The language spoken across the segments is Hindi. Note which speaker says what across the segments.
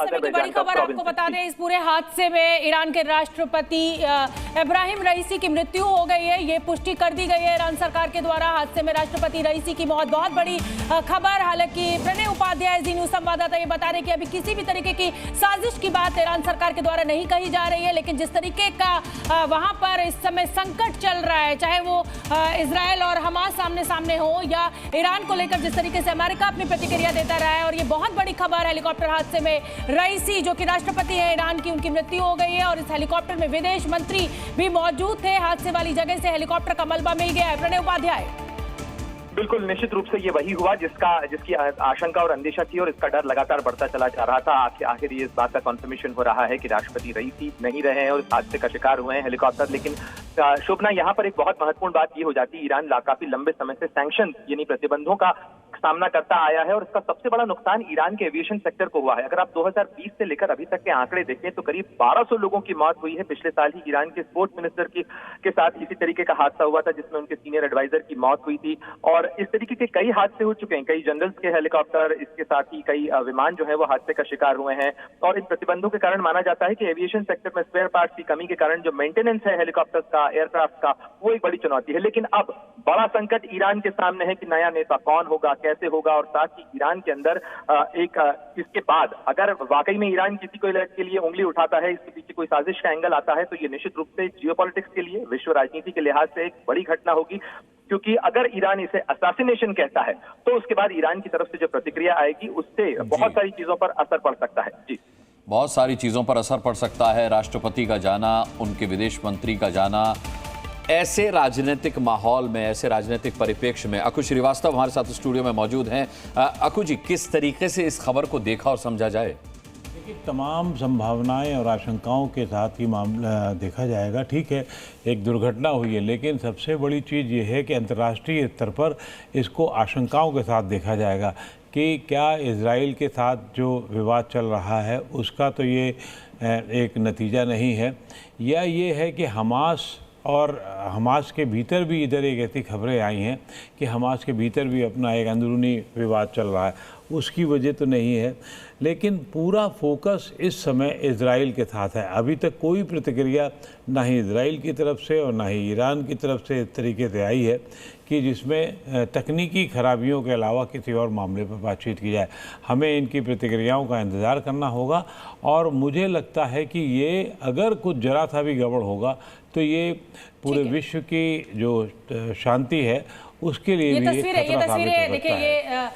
Speaker 1: समय की बड़ी खबर आपको बता दें, इस पूरे हादसे में ईरान के राष्ट्रपति इब्राहिम रईसी की मृत्यु हो गई है। ये पुष्टि कर दी गई है ईरान सरकार के द्वारा। हादसे में राष्ट्रपति रईसी की मौत, बहुत बड़ी खबर। हालांकि प्रणय उपाध्याय जी न्यूज संवाददाता ये बता रहे हैं कि अभी किसी भी तरीके की साजिश की बात ईरान सरकार के द्वारा नहीं कही जा रही है, लेकिन जिस तरीके का वहां पर इस समय संकट चल रहा है, चाहे वो इजरायल और हमास सामने सामने हो या ईरान को लेकर जिस तरीके से अमेरिका अपनी प्रतिक्रिया देता रहा है, और ये बहुत बड़ी खबर। हेलीकॉप्टर हादसे में रईसी जो कि राष्ट्रपति है ईरान की, उनकी मृत्यु हो गई है और इस हेलीकॉप्टर में विदेश मंत्री भी मौजूद थे। हादसे वाली जगह से हेलीकॉप्टर का मलबा मिल गया है। प्रणय उपाध्याय।
Speaker 2: बिल्कुल, निश्चित रूप से ये वही हुआ जिसकी आशंका और अंदेशा थी, और इसका डर लगातार बढ़ता चला जा रहा था। आखिर ये इस बात का कंफर्मेशन हो रहा है कि राष्ट्रपति रईसी नहीं रहे हैं और इस हादसे का शिकार हुए हैं हेलीकॉप्टर। लेकिन शोभना, यहाँ पर एक बहुत महत्वपूर्ण बात ये हो जाती है, ईरान काफी लंबे समय से सैंक्शन यानी प्रतिबंधों का सामना करता आया है और इसका सबसे बड़ा नुकसान ईरान के एविएशन सेक्टर को हुआ है। अगर आप 2020 से लेकर अभी तक के आंकड़े देखें तो करीब 1200 लोगों की मौत हुई है। पिछले साल ही ईरान के स्पोर्ट्स मिनिस्टर के साथ इसी तरीके का हादसा हुआ था, जिसमें उनके सीनियर एडवाइजर की मौत हुई थी। और इस तरीके के कई हादसे हो चुके हैं, कई जनरल्स के हेलीकॉप्टर, इसके साथ ही कई विमान जो है वो हादसे का शिकार हुए हैं। और इन प्रतिबंधों के कारण माना जाता है कि एविएशन सेक्टर में स्पेयर पार्ट्स की कमी के कारण जो मेंटेनेंस है हेलीकॉप्टर्स का, एयरक्राफ्ट का, वो एक बड़ी चुनौती है। लेकिन अब बड़ा संकट ईरान के सामने है कि नया नेता कौन होगा, कैसे होगा, और साथ ही ईरान के अंदर इसके बाद अगर वाकई में ईरान किसी को के लिए उंगली उठाता है, इसके पीछे कोई साजिश का एंगल आता है, तो ये निश्चित रूप से जियोपॉलिटिक्स के लिए, विश्व राजनीति के लिहाज से एक बड़ी घटना होगी। क्योंकि अगर ईरान इसे असैसिनेशन कहता है तो उसके बाद ईरान की तरफ से जो प्रतिक्रिया आएगी उससे बहुत सारी चीजों पर असर पड़ सकता है। जी, बहुत सारी चीजों पर असर पड़ सकता है। राष्ट्रपति का जाना, उनके विदेश मंत्री का जाना, ऐसे राजनीतिक माहौल में, ऐसे राजनीतिक परिप्रेक्ष्य में अकु श्रीवास्तव हमारे साथ स्टूडियो में मौजूद हैं। अकु जी, किस तरीके से इस खबर को देखा और समझा जाए?
Speaker 3: देखिए, तमाम संभावनाएं और आशंकाओं के साथ ही मामला देखा जाएगा। ठीक है, एक दुर्घटना हुई है, लेकिन सबसे बड़ी चीज़ ये है कि अंतर्राष्ट्रीय स्तर पर इसको आशंकाओं के साथ देखा जाएगा कि क्या इजराइल के साथ जो विवाद चल रहा है उसका तो ये एक नतीजा नहीं है, या ये है कि हमास के भीतर भी इधर एक ऐसी खबरें आई हैं कि हमास के भीतर भी अपना एक अंदरूनी विवाद चल रहा है, उसकी वजह तो नहीं है। लेकिन पूरा फोकस इस समय इजराइल के साथ है। अभी तक कोई प्रतिक्रिया ना ही इजराइल की तरफ से और ना ही ईरान की तरफ से इस तरीके से आई है कि जिसमें तकनीकी खराबियों के अलावा किसी और मामले पर बातचीत की जाए। हमें इनकी प्रतिक्रियाओं का इंतज़ार करना होगा, और मुझे लगता है कि ये अगर कुछ जरा सा भी गड़बड़ होगा तो ये पूरे विश्व की जो शांति है उसके लिए भी
Speaker 1: ये तस्वीरें देखिए, ये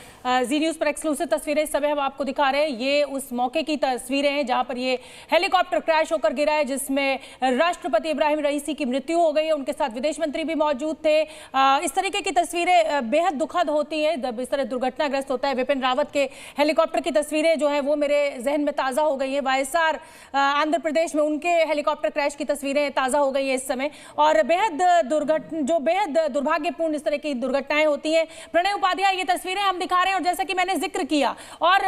Speaker 1: जी न्यूज पर एक्सक्लूसिव तस्वीरें इस समय हम आपको दिखा रहे हैं। ये उस मौके की तस्वीरें हैं जहां पर ये हेलीकॉप्टर क्रैश होकर गिरा है, जिसमें राष्ट्रपति इब्राहिम रईसी की मृत्यु हो गई है। उनके साथ विदेश मंत्री भी मौजूद थे। इस तरीके की तस्वीरें बेहद दुखद होती हैं जब इस तरह दुर्घटनाग्रस्त होता है। विपिन रावत के हेलीकॉप्टर की तस्वीरें जो है वो मेरे जहन में ताज़ा हो गई है। वायएसआर आंध्र प्रदेश में उनके हेलीकॉप्टर क्रैश की तस्वीरें ताज़ा हो गई है इस समय। और बेहद दुर्भाग्यपूर्ण इस तरह की दुर्घटनाएं होती हैं। प्रणय उपाध्याय, ये तस्वीरें हम दिखा रहे हैं, और जैसा कि मैंने जिक्र किया, और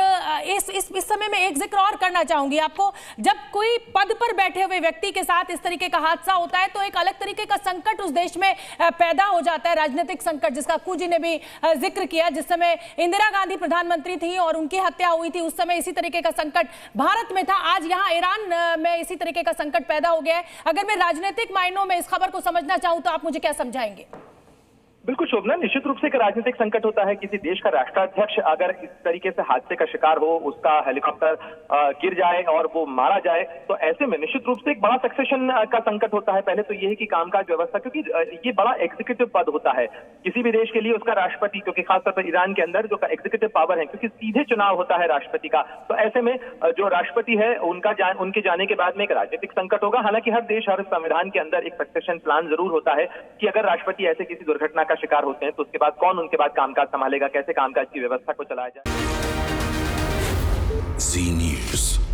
Speaker 1: इस समय में एक जिक्र और करना चाहूंगी आपको। जब कोई पद पर बैठे हुए व्यक्ति के साथ इस तरीके का हादसा होता है तो एक अलग तरीके का संकट उस देश में पैदा हो जाता है, राजनीतिक संकट, जिसका अक्कू जी ने भी जिक्र किया। जिस समय इंदिरा गांधी प्रधानमंत्री थी और उनकी हत्या हुई थी, उस समय इसी तरीके का संकट भारत में था। आज यहाँ ईरान में इसी तरीके का संकट पैदा हो गया है। अगर मैं राजनीतिक मायनों में इस खबर को समझना चाहूं तो आप मुझे क्या समझाएंगे?
Speaker 2: बिल्कुल शोभना, निश्चित रूप से एक राजनीतिक संकट होता है। किसी देश का राष्ट्राध्यक्ष अगर इस तरीके से हादसे का शिकार हो, उसका हेलीकॉप्टर गिर जाए और वो मारा जाए, तो ऐसे में निश्चित रूप से एक बड़ा सक्सेशन का संकट होता है। पहले तो ये है कि कामकाज व्यवस्था, क्योंकि ये बड़ा एग्जीक्यूटिव पद होता है किसी भी देश के लिए, उसका राष्ट्रपति, क्योंकि खासतौर पर ईरान के अंदर जो एग्जीक्यूटिव पावर है, क्योंकि सीधे चुनाव होता है राष्ट्रपति का, तो ऐसे में जो राष्ट्रपति है उनके जाने के बाद में एक राजनीतिक संकट होगा। हालांकि हर देश, हर संविधान के अंदर एक सक्सेशन प्लान जरूर होता है कि अगर राष्ट्रपति ऐसे किसी दुर्घटना का शिकार होते हैं तो उसके बाद कौन उनके बाद कामकाज संभालेगा, कैसे कामकाज की व्यवस्था को चलाया जाए।
Speaker 4: जी न्यूज।